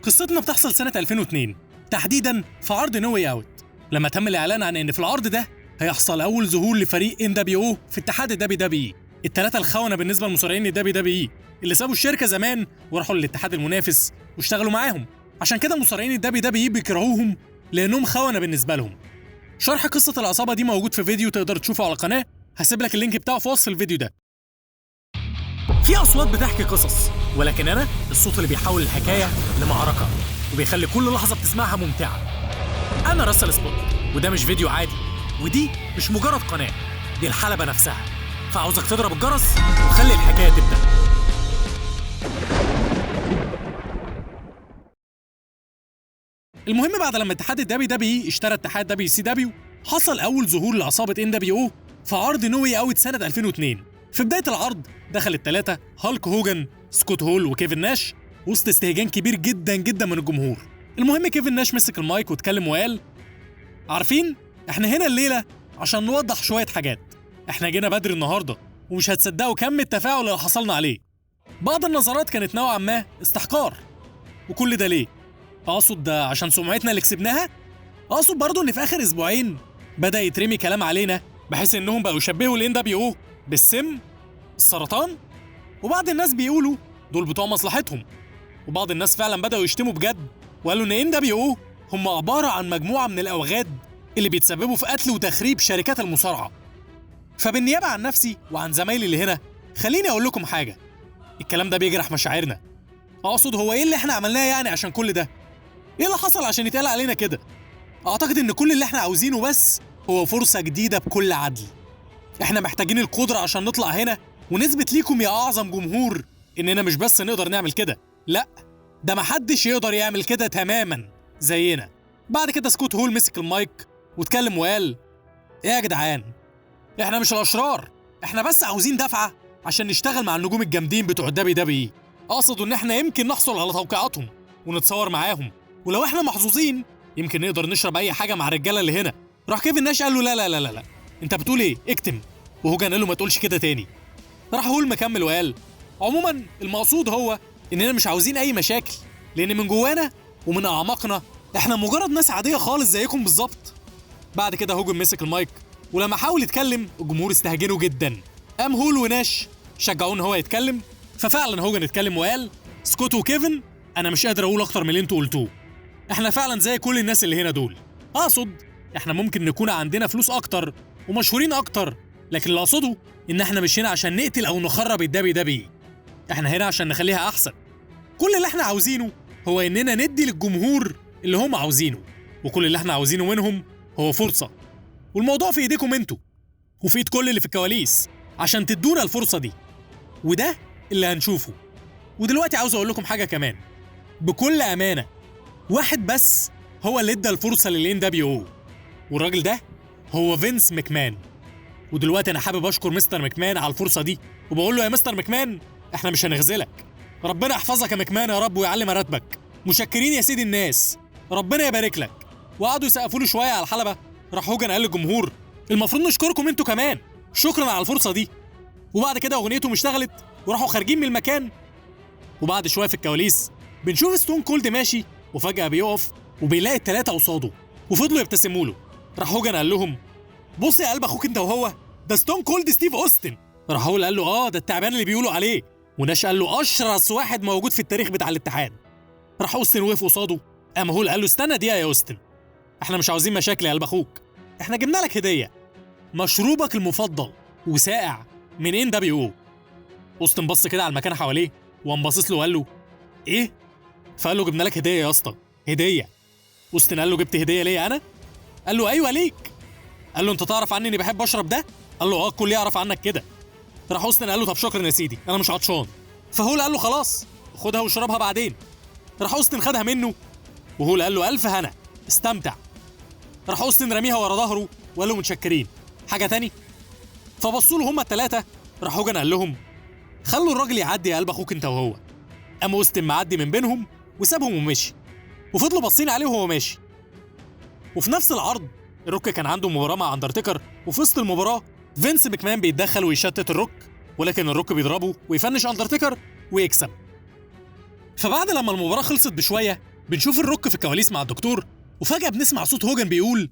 قصتنا بتحصل سنة 2002 تحديداً في عرض نو واي اوت، لما تم الإعلان عن إن في العرض ده هيحصل أول ظهور لفريق NWO في اتحاد الWWE. الثلاثة الخونة بالنسبة لمصارعين الWWE اللي سابوا الشركة زمان وراحوا للاتحاد المنافس واشتغلوا معاهم، عشان كده مصارعين الWWE بيكرهوهم لأنهم خونة بالنسبة لهم. شرح قصة العصابة دي موجود في فيديو تقدر تشوفه على القناة، هسيب لك اللينك بتاعه في وصف الفيديو ده. في أصوات بتحكي قصص، ولكن أنا الصوت اللي بيحول الحكاية لمعركة وبيخلي كل لحظة بتسمعها ممتعة. أنا راسل سبوت، وده مش فيديو عادي، ودي مش مجرد قناة، دي الحلبة نفسها. فعاوزك تضرب الجرس وخلي الحكاية تبدأ. المهم بعد لما اتحاد WWE اشترى اتحاد WCW، حصل أول ظهور لعصابة NWO في عرض نو واي اوت سنة 2002. في بداية العرض دخل الثلاثة هالك هوجن، سكوت هول وكيفن ناش وسط استهجان كبير جدا جدا من الجمهور. المهم كيفن ناش مسك المايك واتكلم وقال: عارفين احنا هنا الليلة عشان نوضح شوية حاجات. احنا جينا بدري النهاردة ومش هتصدقوا كم التفاعل اللي حصلنا عليه. بعض النظرات كانت نوعا ما استحقار. وكل ده ليه؟ اقصد ده عشان سمعتنا اللي كسبناها؟ اقصد برضو ان في اخر اسبوعين بدأ يترمي كلام علينا بحيث انهم بقوا يشبهوا NWO بالسم، السرطان. وبعض الناس بيقولوا دول بتوع مصلحتهم، وبعض الناس فعلا بدأوا يشتموا بجد وقالوا ان NWO هم عبارة عن مجموعة من الأوغاد اللي بيتسببوا في قتل وتخريب شركات المصارعة. فبالنيابة عن نفسي وعن زمايلي اللي هنا، خليني أقول لكم حاجة، الكلام ده بيجرح مشاعرنا. أقصد هو إيه اللي إحنا عملناه يعني عشان كل ده؟ إيه اللي حصل عشان يتقال علينا كده؟ أعتقد إن كل اللي إحنا عاوزينه بس هو فرصة جديدة بكل عدل. إحنا محتاجين القدرة عشان نطلع هنا ونثبت ليكم يا أعظم جمهور إننا مش بس نقدر نعمل كده، لأ، ده محدش يقدر يعمل كده تماماً زينا. بعد كده سكوت هول مسك المايك واتكلم وقال: ايه يا جدعان، احنا مش الاشرار، احنا بس عاوزين دفعه عشان نشتغل مع النجوم الجامدين بتوع WWE. اقصد ان احنا يمكن نحصل على توقيعاتهم ونتصور معاهم، ولو احنا محظوظين يمكن نقدر نشرب اي حاجه مع الرجاله اللي هنا. راح كيفن ناش قال له: لا لا لا لا لا، انت بتقول ايه؟ اكتم. وهوجن قال له: ما تقولش كده تاني. راح هول مكمل وقال: عموما المقصود هو اننا مش عاوزين اي مشاكل، لان من جوانا ومن اعماقنا احنا مجرد ناس عاديه خالص زيكم بالظبط. بعد كده هوجن مسك المايك، ولما حاول يتكلم الجمهور استهجنه جدا. قام هول وناش شجعوه ان هو يتكلم، ففعلا هوجن اتكلم وقال: سكوت وكيفن، انا مش قادر اقول اكتر من اللي انتوا قلتوه. احنا فعلا زي كل الناس اللي هنا دول. اقصد احنا ممكن نكون عندنا فلوس اكتر ومشهورين اكتر، لكن اللي اقصده ان احنا مش هنا عشان نقتل او نخرب الدبي. احنا هنا عشان نخليها احسن. كل اللي احنا عاوزينه هو اننا ندي للجمهور اللي هم عاوزينه، وكل اللي احنا عاوزينه منهم هو فرصة. والموضوع في ايديكم انتوا وفي ايد كل اللي في الكواليس عشان تدونا الفرصة دي، وده اللي هنشوفه. ودلوقتي عاوز اقول لكم حاجة كمان بكل امانة، واحد بس هو اللي ادى الفرصة للNWO، والراجل ده هو فينس مكمان. ودلوقتي انا حابب اشكر مستر مكمان على الفرصة دي، وبقول له: يا مستر مكمان، احنا مش هنخذلك، ربنا يحفظك يا مكمان يا رب ويعلي مراتبك. مشكرين يا سيدي الناس، ربنا يبارك لك. وقعدوا يسقفوا له شويه على الحلبه. راح هوجن قال للجمهور: المفروض نشكركم انتوا كمان، شكرا على الفرصه دي. وبعد كده اغنيتهم اشتغلت وراحوا خارجين من المكان. وبعد شويه في الكواليس بنشوف ستون كولد ماشي وفجاه بيقف وبيلاقي الثلاثه قصاده وفضلوا يبتسموا له. راح هوجن قال لهم: بص يا قلب اخوك انت وهو، ده ستون كولد ستيف اوستن. راح هول قال له: ده التعبان اللي بيقولوا عليه. وناش قال له: اشرس واحد موجود في التاريخ بتاع الاتحاد. راح اوستن وقف قصاده. قام هول قال له: استنى دقيقه يا اوستن، احنا مش عاوزين مشاكل يا قلب اخوك، احنا جبنا لك هديه، مشروبك المفضل وساقع من NWO. اوستن بص كده على المكان حواليه وقام باصص له وقال له: ايه؟ فقال له: جبنا لك هديه يا اسطى، هديه. اوستن قال له: جبت هديه ليا انا؟ قال له: ايوه ليك. قال له: انت تعرف عني اني بحب اشرب ده؟ قال له: الكل يعرف عنك كده. راح اوستن قال له: طب شكرا يا سيدي، انا مش عطشان. فهول قال له: خلاص خدها واشربها بعدين. راح اوستن خدها منه وهول قال له: الف هنا، استمتع. راح اوستن رميها ورا ظهره وقال له: متشكرين، حاجه تاني؟ فبصوا له هما الثلاثه. راح هوجن قال لهم: خلوا الراجل يعدي يا قلب اخوك انت وهو. قام اوستن معدي من بينهم وسابهم ومشي، وفضلوا باصين عليه وهو ماشي. وفي نفس العرض الروك كان عنده مباراه مع اندرتيكر، وفي وسط المباراه فينس مكمان بيتدخل ويشتت الروك، ولكن الروك بيضربه ويفنش اندرتيكر ويكسب. فبعد لما المباراه خلصت بشويه بنشوف الروك في الكواليس مع الدكتور، وفجأة بنسمع صوت هوجن بيقول: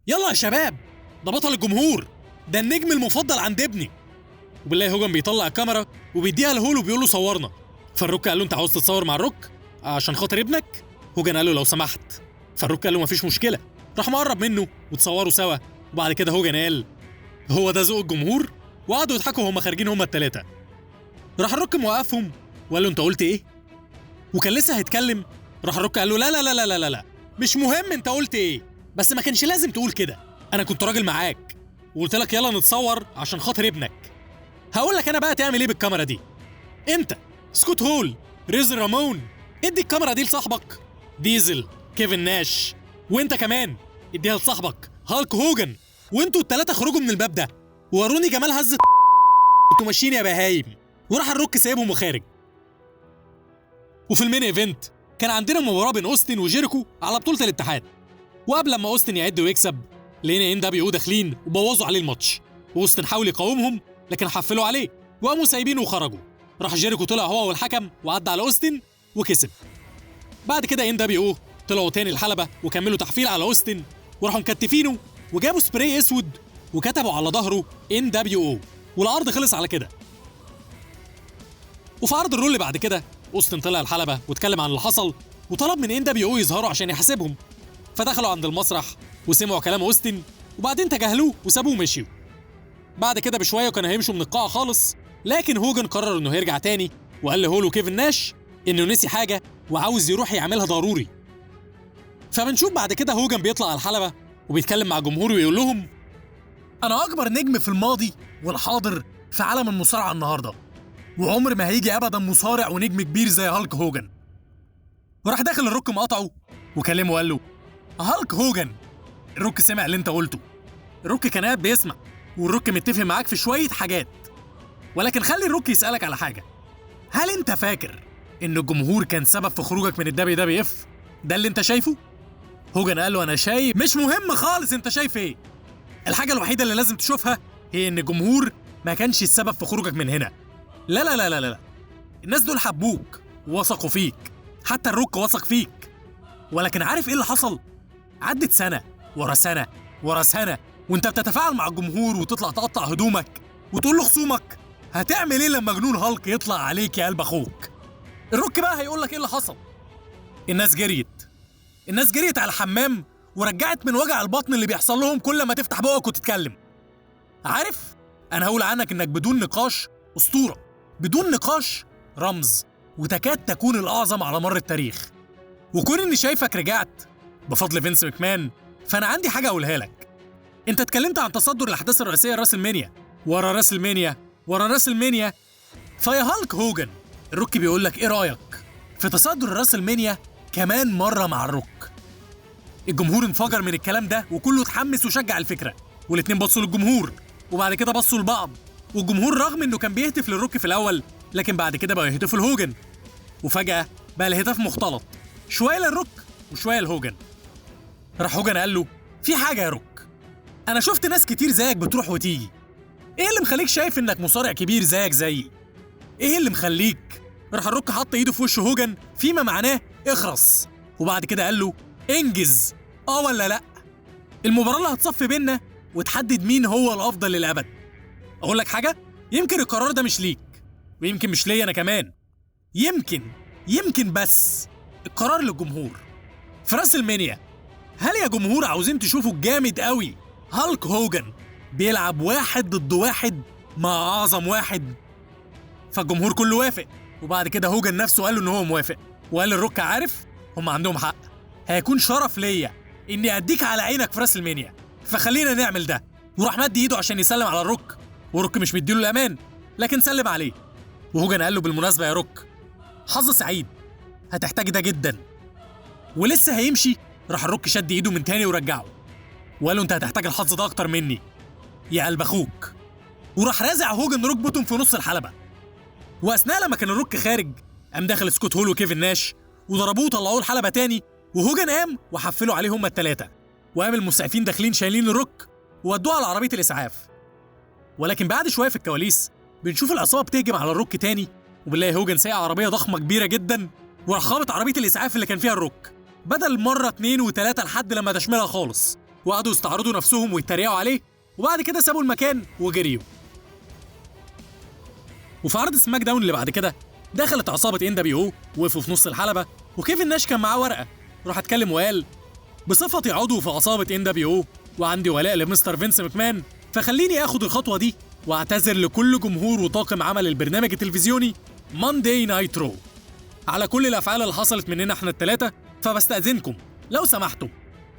يلا يا شباب، ده بطل الجمهور، ده النجم المفضل عند ابني. وبالله هوجن بيطلع الكاميرا وبيديها لهول وبيقول له صورنا. فالروك قال له: انت عاوز تتصور مع الروك عشان خاطر ابنك؟ هوجن قال له: لو سمحت. فالروك قال له: مفيش مشكله. راح مقرب منه وتصوروا سوا. وبعد كده هوجن قال: هو ده ذوق الجمهور؟ وقعدوا يضحكوا وهم خارجين هما الثلاثه. راح الروك موقفهم وقال له: انت قلت ايه؟ وكان لسه هيتكلم، راح الروك قال له: لا لا لا لا لا لا، مش مهم انت قلت ايه، بس ما كانش لازم تقول كده. انا كنت راجل معاك وقلت لك يلا نتصور عشان خاطر ابنك. هقول لك انا بقى تعمل ايه بالكاميرا دي. انت سكوت هول، ريزر رامون، ادي الكاميرا دي لصاحبك ديزل، كيفن ناش، وانت كمان اديها لصاحبك هالك هوجن، وانتوا الثلاثه اخرجوا من الباب ده ووروني جمال هزة انتوا ماشيين يا بهايم. وراح الروك سايبهم وخارج. وفي المين ايفنت كان عندنا مباراه بين اوستن وجيريكو على بطوله الاتحاد. وقبل ما اوستن يعد ويكسب لقينا ان دبليو داخلين وبوظوا عليه الماتش. واوستن حاول يقاومهم لكن حفلوا عليه وقاموا سايبينه وخرجوا. راح جيريكو طلع هو والحكم وعدى على اوستن وكسب. بعد كده ان دبليو طلعوا تاني الحلبه وكملوا تحفيل على اوستن، وراحوا مكتفينه وجابوا سبراي اسود وكتبوا على ظهره ان دبليو او، والعرض خلص على كده. وفي عرض الرول اللي بعد كده اوستن طلع الحلبه واتكلم عن اللي حصل وطلب من ان دبليو او يظهروا عشان يحاسبهم. فدخلوا عند المسرح وسمعوا كلام اوستن وبعدين تجاهلوه وسابوه ومشيوا. بعد كده بشويه كانوا هيمشوا من القاعه خالص، لكن هوجن قرر انه هيرجع تاني وقال لهول وكيفن ناش انه نسي حاجه وعاوز يروح يعملها ضروري. فبنشوف بعد كده هوجن بيطلع على الحلبه وبيتكلم مع جمهوره ويقول لهم: انا اكبر نجم في الماضي والحاضر في عالم المصارعه النهارده، وعمر ما هيجي ابدا مصارع ونجم كبير زي هالك هوجن. وراح داخل الروك مقاطعه وكلمه وقال له: هالك هوجن، الروك سمع اللي انت قلته. الروك كان قاعد بيسمع، والروك متفق معاك في شويه حاجات، ولكن خلي الروك يسالك على حاجه. هل انت فاكر ان الجمهور كان سبب في خروجك من الدبليو دبليو اف؟ ده اللي انت شايفه؟ هوجن قال له: انا شايف مش مهم خالص انت شايف ايه. الحاجه الوحيده اللي لازم تشوفها هي ان الجمهور ما كانش السبب في خروجك من هنا. لا لا لا لا لا، الناس دول حبوك ووثقوا فيك، حتى الروك وثق فيك. ولكن عارف ايه اللي حصل؟ عدت سنه ورا سنه ورا سنه وانت بتتفاعل مع الجمهور وتطلع تقطع هدومك وتقول لخصومك: هتعمل ايه لما مجنون هالك يطلع عليك يا قلب اخوك؟ الروك بقى هيقول لك ايه اللي حصل. الناس جريت على الحمام ورجعت من وجع البطن اللي بيحصل لهم كل ما تفتح بقك وتتكلم. عارف، انا هقول عنك انك بدون نقاش اسطوره، بدون نقاش رمز، وتكاد تكون الاعظم على مر التاريخ. وكون اني شايفك رجعت بفضل فينس ماكمان، فانا عندي حاجه اقولها لك. انت اتكلمت عن تصدر الاحداث الرئيسيه لراسل مانيا ورا راسل مانيا ورا راسل مانيا. فيا هالك هوجن، الروك بيقول لك: ايه رايك في تصدر راسل مانيا كمان مره مع الروك؟ الجمهور انفجر من الكلام ده وكله اتحمس وشجع الفكره، والاتنين بصوا للجمهور وبعد كده بصوا لبعض. والجمهور رغم انه كان بيهتف للروك في الاول، لكن بعد كده بقى يهتفوا لهوجن، وفجاه بقى الهتاف مختلط، شويه للروك وشويه لهوجن. راح هوجن قال له: في حاجه يا روك، انا شفت ناس كتير زيك بتروح وتيجي، ايه اللي مخليك شايف انك مصارع كبير زيك زيي؟ ايه اللي مخليك؟ راح الروك حط ايده في وش هوجن فيما معناه اخرس، وبعد كده قال له: انجز، ولا لا؟ المباراه اللي هتصفي بينا وتحدد مين هو الافضل للابد. اقول لك حاجه، يمكن القرار ده مش ليك ويمكن مش ليا انا كمان، يمكن بس القرار للجمهور. في راسل مانيا، هل يا جمهور عاوزين تشوفوا الجامد قوي هالك هوجن بيلعب واحد ضد واحد مع اعظم واحد؟ فالجمهور كله وافق، وبعد كده هوجن نفسه قال له ان هو موافق، وقال للروك: عارف، هم عندهم حق، هيكون شرف ليا اني اديك على عينك في راسل مانيا، فخلينا نعمل ده. وراح مد ايده عشان يسلم على الروك، والروك مش مديله الامان لكن سلم عليه. وهوجن قال له: بالمناسبه يا روك، حظ سعيد، هتحتاج ده جدا. ولسه هيمشي، راح الروك شد ايده من تاني ورجعه وقال له: انت هتحتاج الحظ ده اكتر مني يا قلب اخوك. وراح رازع هوجن روك بوتوم في نص الحلبه. واثناء لما كان الروك خارج، قام داخل سكوت هول وكيفن ناش وضربوه وطلعوه الحلبه تاني، وهوجن قام وحفلوا عليه هما الثلاثه، وقام المسعفين داخلين شايلين الروك وودوه على عربيه الاسعاف. ولكن بعد شويه في الكواليس بنشوف العصابه بتهجم على الروك تاني، وبنلاقي هوجن سايق عربيه ضخمه كبيره جدا وراح خابط عربيه الاسعاف اللي كان فيها الروك، بدل مره 2 و3 لحد لما تشملها خالص، وقعدوا يستعرضوا نفسهم ويتريقوا عليه، وبعد كده سابوا المكان وجريوا. وفي عرض سماك داون اللي بعد كده دخلت عصابه NWO وقفوا في نص الحلبه، وكيفن ناش كان معاه ورقه، راح اتكلم وقال: بصفتي عضو في عصابه NWO وعندي ولاء لمستر فينس ماكمان، فخليني اخد الخطوه دي واعتذر لكل جمهور وطاقم عمل البرنامج التلفزيوني ماندي نايت رو على كل الافعال اللي حصلت مننا احنا الثلاثه، فبستاذنكم لو سمحتوا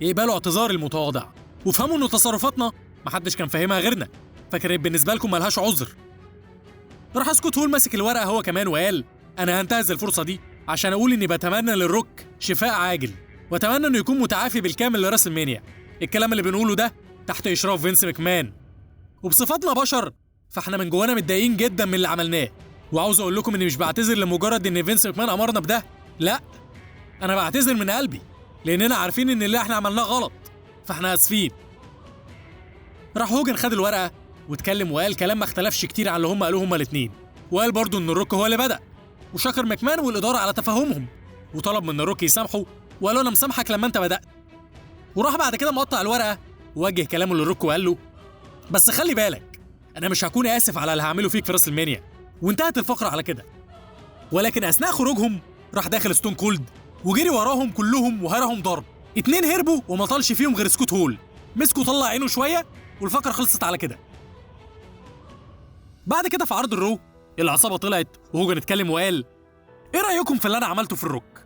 يقبلوا اعتذار المتواضع، وفهموا ان تصرفاتنا محدش كان فاهمها غيرنا، فكانت بالنسبه لكم ملهاش عذر. راح سكوت هول ماسك الورقه هو كمان وقال: انا هنتهز الفرصه دي عشان اقول اني بتمنى للروك شفاء عاجل، واتمنى انه يكون متعافي بالكامل لراس المانيا. الكلام اللي بنقوله ده تحت اشراف فينس ماكمان، وبصفتنا بشر فاحنا من جوانا متضايقين جدا من اللي عملناه. وعاوز اقول لكم اني مش بعتذر لمجرد ان فينس ماكمان امرنا بده، لا، انا بعتذر من قلبي لاننا عارفين ان اللي احنا عملناه غلط، فاحنا اسفين. راح هوجن خد الورقه واتكلم وقال كلام ما اختلفش كتير عن اللي هم قالوه هما الاثنين، وقال برضه ان الروك هو اللي بدأ، وشكر ماكمان والاداره على تفاهمهم، وطلب من الروك يسامحه وقال له: انا مسامحك لما انت بدأت. وراح بعد كده مقطع الورقه ووجه كلامه للروك وقال له: بس خلي بالك، انا مش هكون اسف على اللي هعمله فيك في راس المانيا. وانتهت الفقره على كده. ولكن اثناء خروجهم راح داخل ستون كولد وجري وراهم كلهم وهرهم ضرب. 2 هربوا وما طالش فيهم غير سكوت هول، مسكه طلع عينه شويه والفقره خلصت على كده. بعد كده في عرض الرو العصابه طلعت وهوجن اتكلم وقال: ايه رايكم في اللي انا عملته في الروك؟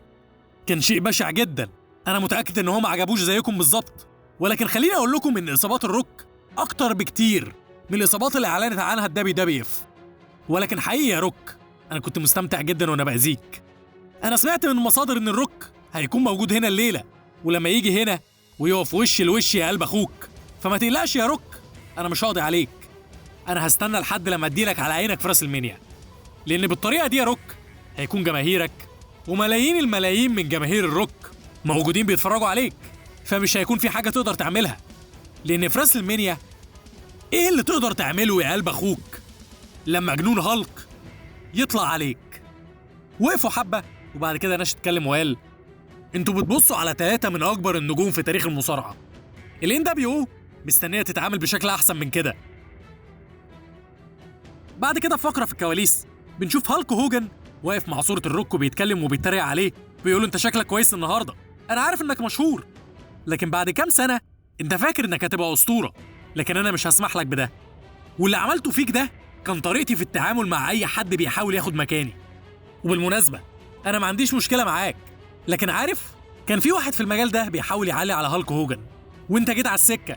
كان شيء بشع جدا، انا متاكد ان هو ما عجبوش زيكم بالظبط، ولكن خليني اقول لكم ان اصابات الروك اكتر بكتير من الاصابات اللي اعلنت عنها الWWF. ولكن حقيقي يا روك انا كنت مستمتع جدا وانا باذيك. انا سمعت من مصادر ان الروك هيكون موجود هنا الليله، ولما يجي هنا ويقف وش لوش يا قلب اخوك، فما تقلقش يا روك، انا مش هقضي عليك، انا هستنى لحد لما اديلك على عينك في راس المنيا، لان بالطريقه دي يا روك هيكون جماهيرك وملايين الملايين من جماهير الروك موجودين بيتفرجوا عليك، فمش هيكون في حاجه تقدر تعملها، لان في راس المنيا ايه اللي تقدر تعمله يا قلب اخوك لما جنون هالك يطلع عليك؟ وقفوا حبه وبعد كده ناش اتكلم وقال: انتوا بتبصوا على 3 من اكبر النجوم في تاريخ المصارعه، NWO مستنيه تتعامل بشكل احسن من كده. بعد كده في فقره في الكواليس بنشوف هالك هوجن واقف مع صوره الروك وبيتكلم وبيتريق عليه، بيقول: انت شكلك كويس النهارده، انا عارف انك مشهور، لكن بعد كام سنه انت فاكر انك هتبقى اسطوره، لكن انا مش هسمح لك بده، واللي عملته فيك ده كان طريقتي في التعامل مع اي حد بيحاول ياخد مكاني. وبالمناسبه انا ما عنديش مشكله معاك، لكن عارف كان في واحد في المجال ده بيحاول يعلي على هالك هوجن، وانت جيت على السكه.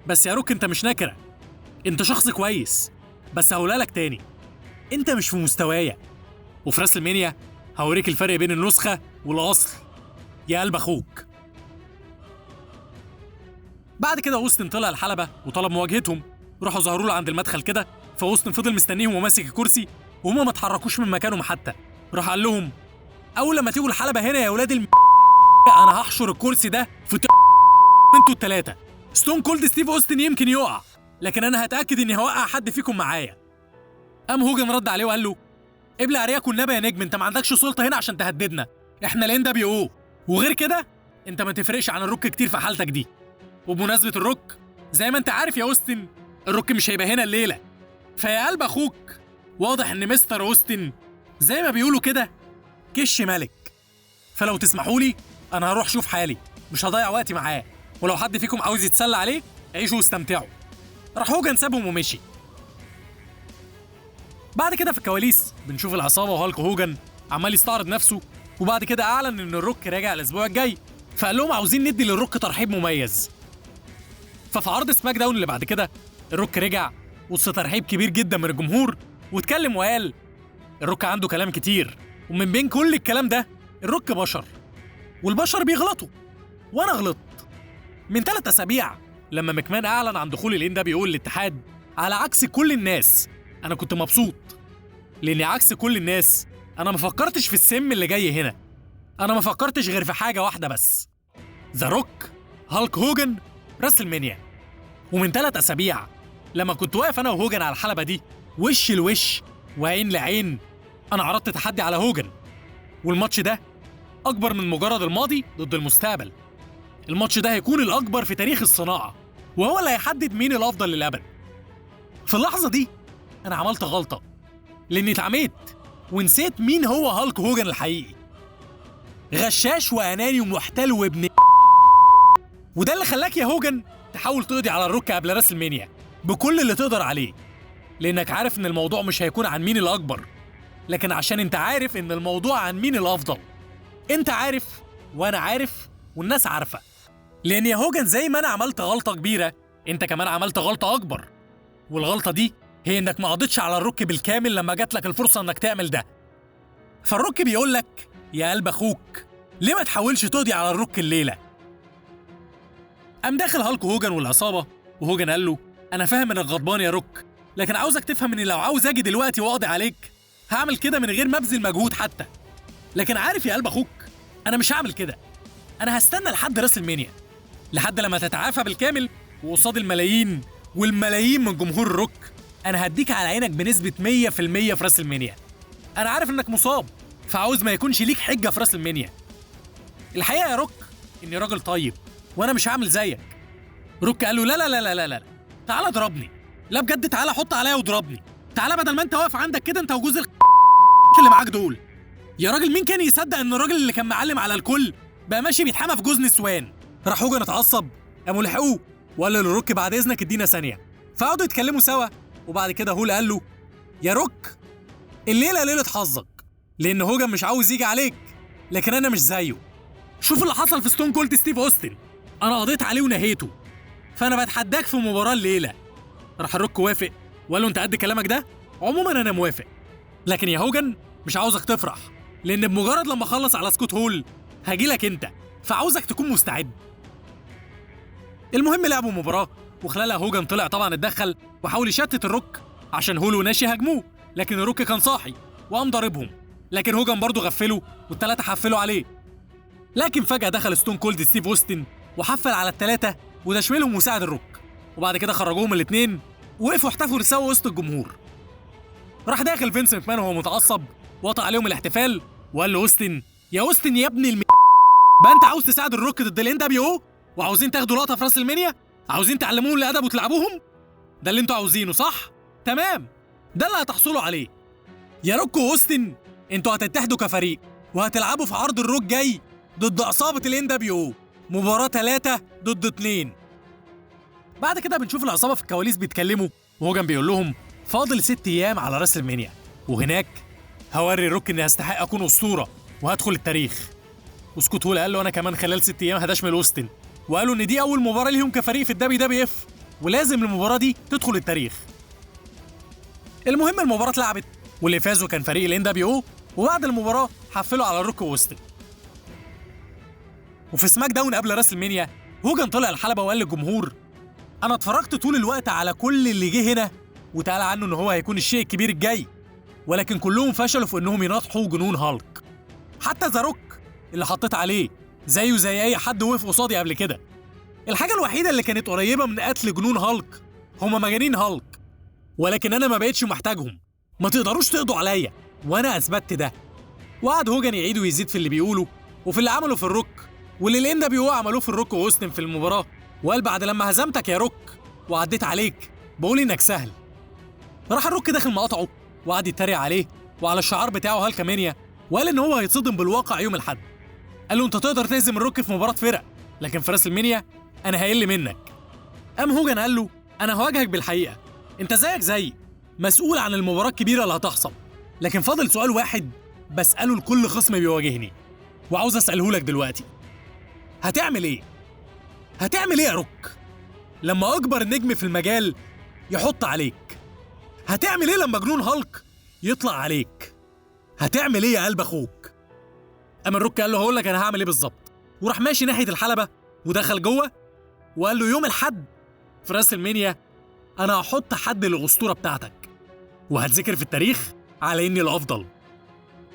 بس يا روك انت مش نكره، انت شخص كويس، بس هقولها لك تاني، انت مش في مستوايا، وفي راس المنيا هوريك الفرق بين النسخه والاصل يا قلب اخوك. بعد كده اوستن طلع الحلبه وطلب مواجهتهم، راحوا ظهروا له عند المدخل كده، فاوستن فضل مستنيهم وماسك الكرسي وهما ما اتحركوش من مكانهم حتى. راح قال لهم: اول لما تيجوا الحلبه هنا يا اولاد انا هحشر الكرسي ده في انتوا الثلاثه. ستون كولد ستيف اوستن يمكن يقع، لكن انا هتاكد اني هوقع حد فيكم معايا. قام هوجن رد عليه وقال له: ابلع رياك والنبي يا نجم، انت ما عندكش سلطه هنا عشان تهددنا، احنا NWO، وغير كده انت ما تفرقش عن الروك كتير في حالتك دي. وبمناسبه الروك زي ما انت عارف يا اوستن، الروك مش هيبقى هنا الليله، فيا قلب اخوك واضح ان مستر اوستن زي ما بيقولوا كده كش ملك، فلو تسمحوا لي انا هروح اشوف حالي، مش هضيع وقتي معاه، ولو حد فيكم عاوز يتسلى عليه عيشوا واستمتعوا. راح هوجن سابهم ومشي. بعد كده في الكواليس بنشوف العصابه وهالك هوجن عمال يستعرض نفسه، وبعد كده اعلن ان الروك راجع الاسبوع الجاي، فقال لهم عاوزين ندي للروك ترحيب مميز. ففي عرض سماك داون اللي بعد كده الروك رجع وسط ترحيب كبير جدا من الجمهور، واتكلم وقال: الروك عنده كلام كتير، ومن بين كل الكلام ده الروك بشر، والبشر بيغلطوا، وانا غلطت. من 3 أسابيع لما ماكمان اعلن عن دخول NWO الاتحاد، على عكس كل الناس انا كنت مبسوط، لاني عكس كل الناس انا ما فكرتش في السم اللي جاي هنا، انا ما فكرتش غير في حاجه واحده بس: ذا روك، هالك هوجن، راس المنيا. ومن 3 أسابيع لما كنت واقف انا وهوجن على الحلبه دي وش لوش وعين لعين، انا عرضت تحدي على هوجن، والماتش ده اكبر من مجرد الماضي ضد المستقبل. الماتش ده هيكون الاكبر في تاريخ الصناعه، وهو اللي هيحدد مين الافضل للابد. في اللحظه دي انا عملت غلطه، لاني اتعميت ونسيت مين هو هالك هوجن الحقيقي. غشاش واناني ومحتال وابن، وده اللي خلاك يا هوجن تحاول تقضي على الروك قبل راس المنيا بكل اللي تقدر عليه، لانك عارف ان الموضوع مش هيكون عن مين الاكبر، لكن عشان انت عارف ان الموضوع عن مين الافضل. انت عارف وانا عارف والناس عارفه، لان يا هوجن زي ما انا عملت غلطه كبيره، انت كمان عملت غلطه اكبر، والغلطه دي هي انك ما قضيتش على الروك بالكامل لما جات لك الفرصه انك تعمل ده. فالروك بيقول لك يا قلب اخوك، ليه ما تحاولش تقضي على الروك الليله؟ قام داخل هالك هوجن والعصابه، وهوجن قال له انا فاهم انك غضبان يا روك، لكن عاوزك تفهم اني لو عاوز اجي دلوقتي واقضي عليك هعمل كده من غير ما ابذل مجهود حتى. لكن عارف يا قلب اخوك، انا مش هعمل كده. انا هستنى لحد راس المنيا، لحد لما تتعافى بالكامل، وقصاد الملايين والملايين من جمهور الروك انا هديك على عينك بنسبه 100% في راس المنيا. انا عارف انك مصاب، فعاوز ما يكونش ليك حجه في راس المنيا. الحقيقه يا روك اني راجل طيب، وانا مش هعمل زيك. روك قال له لا لا لا لا لا لا، تعالى اضربني، لا بجد تعالى حط عليا واضربني، تعالى بدل ما انت واقف عندك كده انت وجوز اللي معاك دول. يا راجل مين كان يصدق ان الراجل اللي كان معلم على الكل بقى ماشي بيتحمى في جوز نسوان؟ راح هوجن اتعصب، قاموا لحقوه وقال له لروك بعد اذنك ادينا ثانيه، فقعدوا يتكلموا سوا. وبعد كده هول قال له يا روك الليله ليله حظك، لان هوجن مش عاوز يجي عليك، لكن انا مش زيه. شوف اللي حصل في ستون كولد ستيف اوستن، انا قضيت عليه ونهيته، فانا بتحداك في مباراه الليله. راح الروك وافق وقال له انت قد كلامك ده؟ عموما انا موافق، لكن يا هوجن مش عاوزك تفرح، لان بمجرد لما اخلص على سكوت هول هجيلك انت، فعاوزك تكون مستعد. المهم لعبوا مباراه، وخلالها هوجن طلع طبعا اتدخل وحاول يشتت الروك عشان هول وناشي هاجموه، لكن الروك كان صاحي وقام ضاربهم، لكن هوجن برضه غفله والثلاثه حفلوا عليه. لكن فجاه دخل ستون كولد ستيف اوستن وحفل على الثلاثه وده شملهم وساعد الروك، وبعد كده خرجوهم الاثنين وقفوا احتفلوا سوا وسط الجمهور. راح داخل فينس ماكمان وهو متعصب وقطع عليهم الاحتفال وقال له اوستن يا اوستن يا ابن بقى انت عاوز تساعد الروك ضد الان دبليو او وعاوزين تاخدوا لقطه في راس المنيا؟ عاوزين تعلموهم الادب وتلعبوهم؟ ده اللي انتوا عاوزينه صح؟ تمام، ده اللي هتحصلوا عليه. يا روك واوستن انتوا هتتحدوا كفريق وهتلعبوا في عرض الروك جاي ضد عصابه الان دبليو او، مباراه 3 ضد 2. بعد كده بنشوف العصابه في الكواليس بيتكلموا، وهوجن بيقول لهم فاضل 6 ايام على راس المنيا، وهناك هوري الروك اني هستحق اكون اسطوره وهدخل التاريخ. وسكوت هول قال له انا كمان خلال 6 ايام هدشمل اوستن، وقالوا ان دي اول مباراه ليهم كفريق في الدبليو دبليو اف، ولازم المباراه دي تدخل التاريخ. المهم المباراه اتلعبت واللي فازوا كان فريق الان دبليو او، وبعد المباراه حفلوا على الروك واوستن. وفي سماك داون قبل راس المنيا هوجن طلع الحلبه وقال للجمهور انا اتفرجت طول الوقت على كل اللي جه هنا وتقال عنه ان هو هيكون الشيء الكبير الجاي، ولكن كلهم فشلوا في انهم يناطحوا جنون هالك. حتى ذا روك اللي حطيت عليه زيه زي اي حد وقف قصادي قبل كده. الحاجه الوحيده اللي كانت قريبه من قتل جنون هالك هما مجانين هالك، ولكن انا ما بقتش محتاجهم، ما تقدروش تقضوا عليا وانا اثبتت ده. وقعد هوجن يعيد ويزيد في اللي بيقوله وفي اللي عمله في الروك واللي الان دبليو عملوه في الروك واوستن في المباراه، وقال بعد لما هزمتك يا روك وعديت عليك بقول انك سهل. راح الروك داخل مقاطعه وقعد يتريق عليه وعلى الشعار بتاعه هالكامانيا، وقال ان هو هيتصدم بالواقع يوم الاحد. قال له انت تقدر تهزم الروك في مباراه فرق، لكن في راس المنيا انا هيقل منك. قام هوجن قال له انا هواجهك بالحقيقه، انت زيك زي مسؤول عن المباراه الكبيره اللي هتحصل، لكن فاضل سؤال واحد بساله لكل خصم بيواجهني وعاوز اساله لك دلوقتي. هتعمل ايه؟ هتعمل ايه يا روك لما اكبر نجم في المجال يحط عليك؟ هتعمل ايه لما جنون هالك يطلع عليك؟ هتعمل ايه يا قلب اخوك؟ قام الروك قال له هقول لك انا هعمل ايه بالظبط، وراح ماشي ناحيه الحلبه ودخل جوه وقال له يوم الاحد في راس المنيا انا هحط حد للاسطوره بتاعتك وهتذكر في التاريخ على اني الافضل،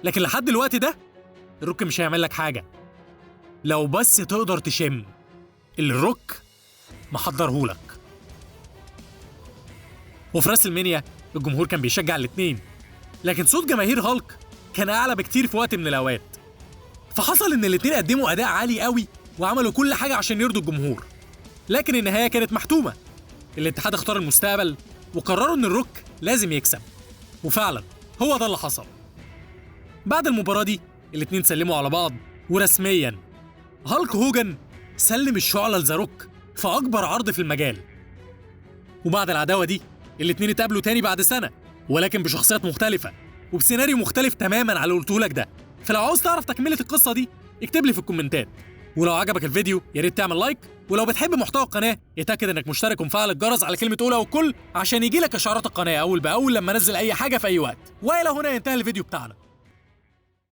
لكن لحد الوقت ده الروك مش هيعمل لك حاجه لو بس تقدر تشم اللي الروك محضرهولك. وفي راس المنيا الجمهور كان بيشجع الاثنين، لكن صوت جماهير هالك كان اعلى بكتير في وقت من الاوقات. فحصل ان الاتنين قدموا اداء عالي قوي وعملوا كل حاجه عشان يرضوا الجمهور، لكن النهايه كانت محتومه. الاتحاد اختار المستقبل وقرروا ان الروك لازم يكسب، وفعلا هو ده اللي حصل. بعد المباراه دي الاتنين سلموا على بعض، ورسميا هالك هوجن سلم الشعلة لذا روك في اكبر عرض في المجال. وبعد العداوه دي الاتنين اتقابلوا تاني بعد سنه، ولكن بشخصيات مختلفه وبسيناريو مختلف تماما على اللي قلته لك ده. فلو عاوز تعرف تكمله القصه دي اكتب لي في الكومنتات، ولو عجبك الفيديو يا ريت تعمل لايك، ولو بتحب محتوى القناه اتاكد انك مشترك ومفعل الجرس على كلمه اولى والكل عشان يجيلك اشعارات القناه اول باول لما انزل اي حاجه في اي وقت. والى هنا ينتهي الفيديو بتاعنا.